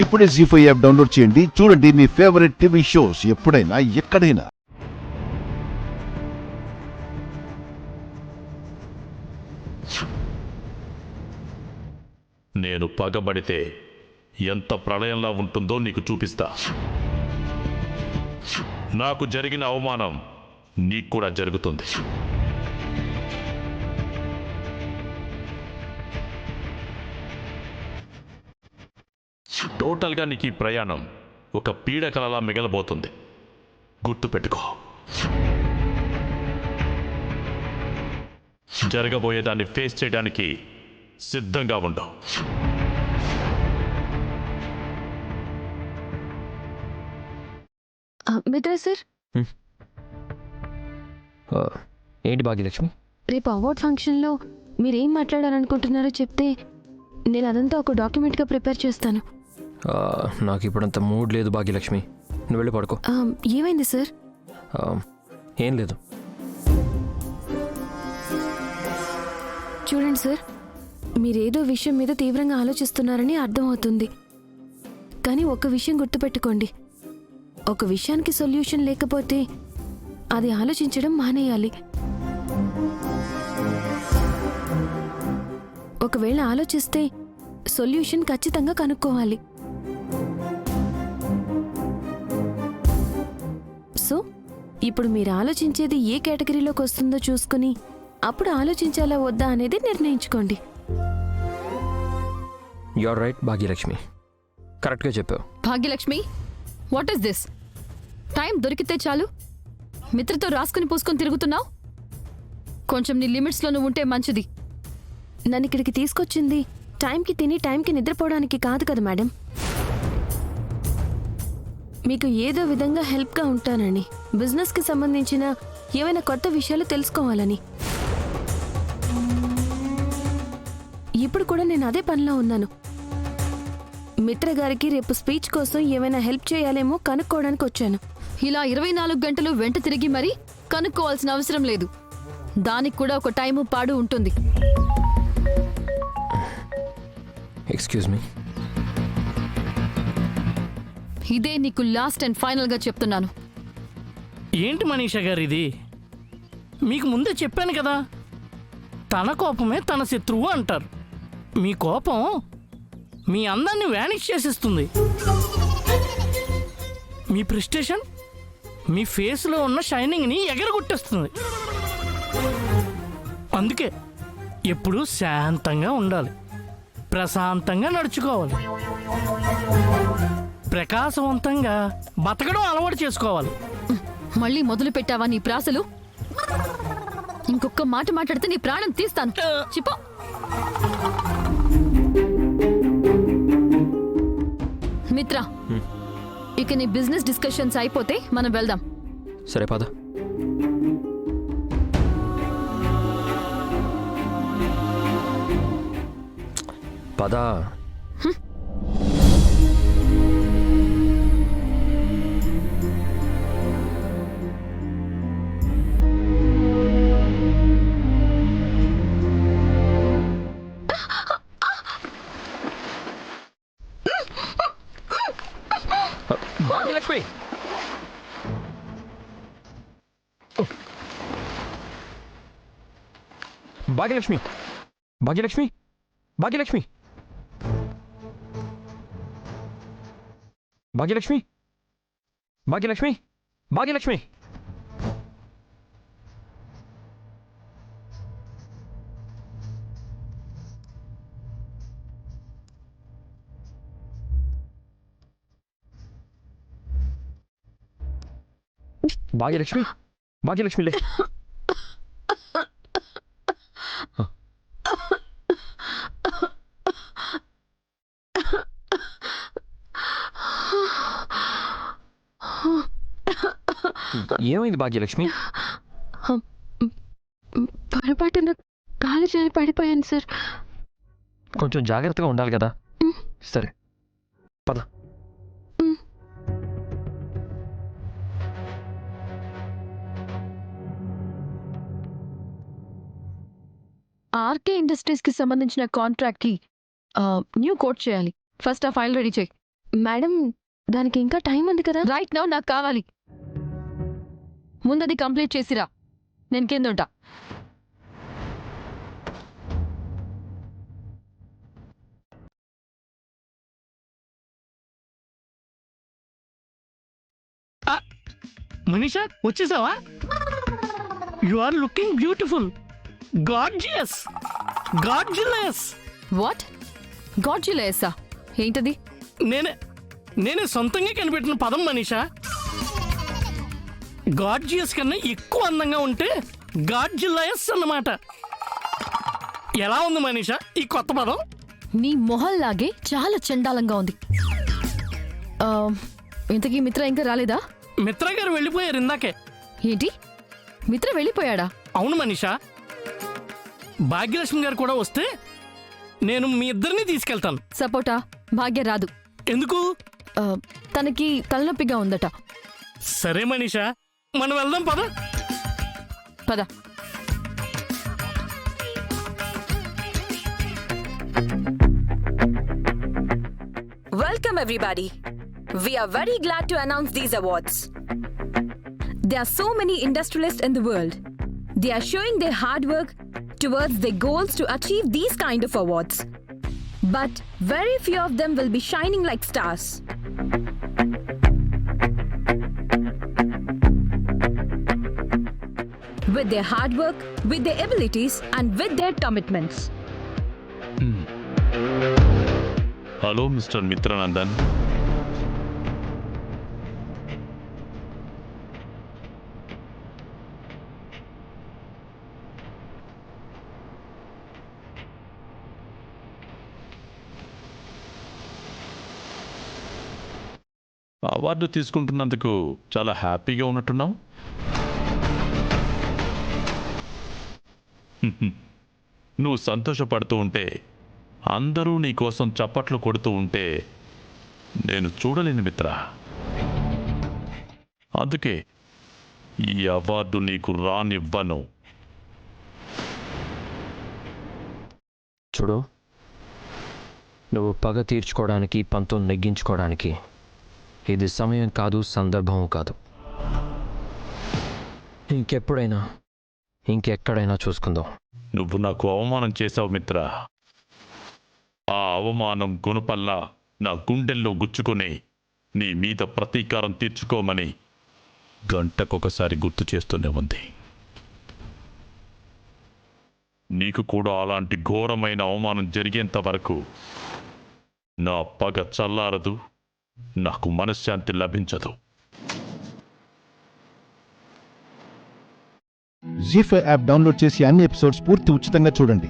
ఇప్పుడే జీ5 app download చేయండి. చూడండి మీ ఫేవరెట్ టీవీ షోస్ ఎప్పుడైనా ఎక్కడైనా. నేను పగబడితే ఎంత ప్రళయంలా ఉంటుందో నీకు చూపిస్తా. నాకు జరిగిన అవమానం నీకు కూడా జరుగుతుంది. టోటల్గా నీకు ఈ ప్రయాణం ఒక పీడకలలా మిగలబోతుంది. గుర్తుపెట్టుకో. జరగబోయేదాన్ని ఫేస్ చేయడానికి సిద్ధంగా ఉండవు. మిత్ర సార్, ఏంటి భాగ్యలక్ష్మి? రేపు అవార్డ్ ఫంక్షన్లో మీరేం మాట్లాడాలనుకుంటున్నారో చెప్తే నేను అదంతా ఒక డాక్యుమెంట్గా ప్రిపేర్ చేస్తాను. నాకు ఇప్పుడంత మూడ్ లేదు భాగ్యలక్ష్మి, నువ్వు వెళ్ళి పడుకో. ఏమైంది సార్? ఏం లేదు. చూడండి సార్, మీరేదో విషయం మీద తీవ్రంగా ఆలోచిస్తున్నారని అర్థమవుతుంది. కానీ ఒక విషయం గుర్తుపెట్టుకోండి, ఒక విషయానికి సొల్యూషన్ లేకపోతే అది ఆలోచించడం మానేయాలి. ఒకవేళ ఆలోచిస్తే సొల్యూషన్ ఖచ్చితంగా కనుక్కోవాలి. సో ఇప్పుడు మీరు ఆలోచించేది ఏ కేటగిరీలోకి వస్తుందో చూసుకుని అప్పుడు ఆలోచించాలా వద్దా అనేది నిర్ణయించుకోండి. యు ఆర్ రైట్ భాగ్యలక్ష్మి, కరెక్ట్గా చెప్పావు. Bhagyalakshmi, what is this? Time దొరికితే చాలు మిత్రతో రాసుకుని పూసుకొని తిరుగుతున్నావు. కొంచెం నీ లిమిట్స్లో నువ్వు ఉంటే మంచిది. నన్ను ఇక్కడికి తీసుకొచ్చింది టైంకి తిని టైంకి నిద్రపోవడానికి కాదు కదా మేడం, మీకు ఏదో విధంగా హెల్ప్గా ఉంటానని, బిజినెస్కి సంబంధించిన ఏవైనా కొత్త విషయాలు తెలుసుకోవాలని. ఇప్పుడు కూడా నేను అదే పనిలో ఉన్నాను. మిత్ర గారికి రేపు స్పీచ్ కోసం ఏమైనా హెల్ప్ చేయాలేమో కనుక్కోవడానికి వచ్చాను. ఇలా 24 గంటలు వెంట తిరిగి మరీ కనుక్కోవాల్సిన అవసరం లేదు. దానికి కూడా ఒక టైము పాడు ఉంటుంది. Excuse me. ఇదే నీకు లాస్ట్ అండ్ ఫైనల్గా చెప్తున్నాను. ఏంటి మనీషా గారు ఇది? మీకు ముందే చెప్పాను కదా, తన కోపమే తన శత్రువు అంటారు. మీ కోపం మీ అందాన్ని వ్యానిష్ చేసేస్తుంది. మీ ప్రెస్టేషన్ మీ ఫేస్లో ఉన్న షైనింగ్ని ఎగరగొట్టేస్తుంది. అందుకే ఎప్పుడూ శాంతంగా ఉండాలి, ప్రశాంతంగా నడుచుకోవాలి, ప్రకాశవంతంగా బతకడం అలవాటు చేసుకోవాలి. మళ్ళీ మొదలు పెట్టావా నీ ప్రాసలు? ఇంకొక మాట మాట్లాడితే నీ ప్రాణం తీస్తాను. చిపో. మిత్ర, ఇక నీ బిజినెస్ డిస్కషన్స్ అయిపోతే మనం వెళ్దాం. సరే పద. పద. భాగ్యలక్ష్మి, భాగ్యలక్ష్మి, భాగ్యలక్ష్మి, భాగ్యలక్ష్మి, భాగ్యలక్ష్మి, భాగ్యలక్ష్మి, భాగ్యలక్ష్మి. భాగ్యలక్ష్మి, భాగ్యలక్ష్మి లే. ఏమైంది భాగ్యలక్ష్మి? పొరపాటున కాలు జారి పడిపోయాను సార్. కొంచెం జాగ్రత్తగా ఉండాలి కదా. సరే పద. ఆర్కే ఇండస్ట్రీస్ కి సంబంధించిన కాంట్రాక్ట్ కి న్యూ కోట్ చేయాలి. ఫస్ట్ ఆ ఫైల్ రెడీ చేయి. మేడం దానికి ఇంకా టైం ఉంది కదా. రైట్ నౌ నాకు కావాలి. ముందది కంప్లీట్ చేసిరా, నేను కిందుంటా. మనీషా వచ్చేసావా? You are looking beautiful, gorgeous, gorgeous. What? గాడ్జిలేసా? ఏంటది? నేనే సొంతంగా కనిపెట్టిన పదం మనీషా. గార్జియస్ కన్నా ఎక్కువ అందంగా ఉంటే గాడ్జిలయస్ అన్నమాట. ఎలా ఉంది మనీషా ఈ కొత్త పదం? నీ మొహల్లాగే చాలా చండాలంగా ఉంది. ఇంతకీ మిత్ర ఇంకా రాలేదా? మిత్ర గారు వెళ్ళిపోయారు ఇందాకే. ఏంటి, మిత్ర వెళ్ళిపోయాడా? అవును మనీషా, భాగ్యలక్ష్మి గారు కూడా వస్తే నేను మీ ఇద్దరిని తీసుకెళ్తాను. సపోటా, భాగ్య రాదు. ఎందుకు? తనకి తలనొప్పిగా ఉందట. సరే మనీషా, మనం వెళ్దాం పద. పద. Welcome everybody. We are very glad to announce these awards. There are so many industrialists in the world. They are showing their hard work towards their goals to achieve these kind of awards. But very few of them will be shining like stars. With their hard work, with their abilities and with their commitments. Hello mister Mitranandan. Award తీసుకుంటున్నందుకు చాలా హ్యాపీగా ఉన్నట్టున్నావు. నువ్వు సంతోషపడుతూ ఉంటే, అందరూ నీ కోసం చప్పట్లు కొడుతూ ఉంటే నేను చూడలేను మిత్ర. అందుకే ఈ అవార్డు నీకు రానివ్వను. చూడు, నువ్వు పగ తీర్చుకోవడానికి, పంతం నెగ్గించుకోవడానికి ఇది సమయం కాదు, సందర్భం కాదు. ఇంకెప్పుడైనా, ఇంకెక్కడైనా చూసుకుందాం. నువ్వు నాకు అవమానం చేశావు మిత్ర. ఆ అవమానం గుణపల్లా నా గుండెల్లో గుచ్చుకొని నీ మీద ప్రతీకారం తీర్చుకోమని గంటకొకసారి గుర్తు చేస్తూనే ఉంది. నీకు కూడా అలాంటి ఘోరమైన అవమానం జరిగేంత వరకు నా పగ చల్లారదు, నాకు మనశ్శాంతి లభించదు. జీ5 యాప్ డౌన్లోడ్ చేసి అన్ని ఎపిసోడ్స్ పూర్తి ఉచితంగా చూడండి.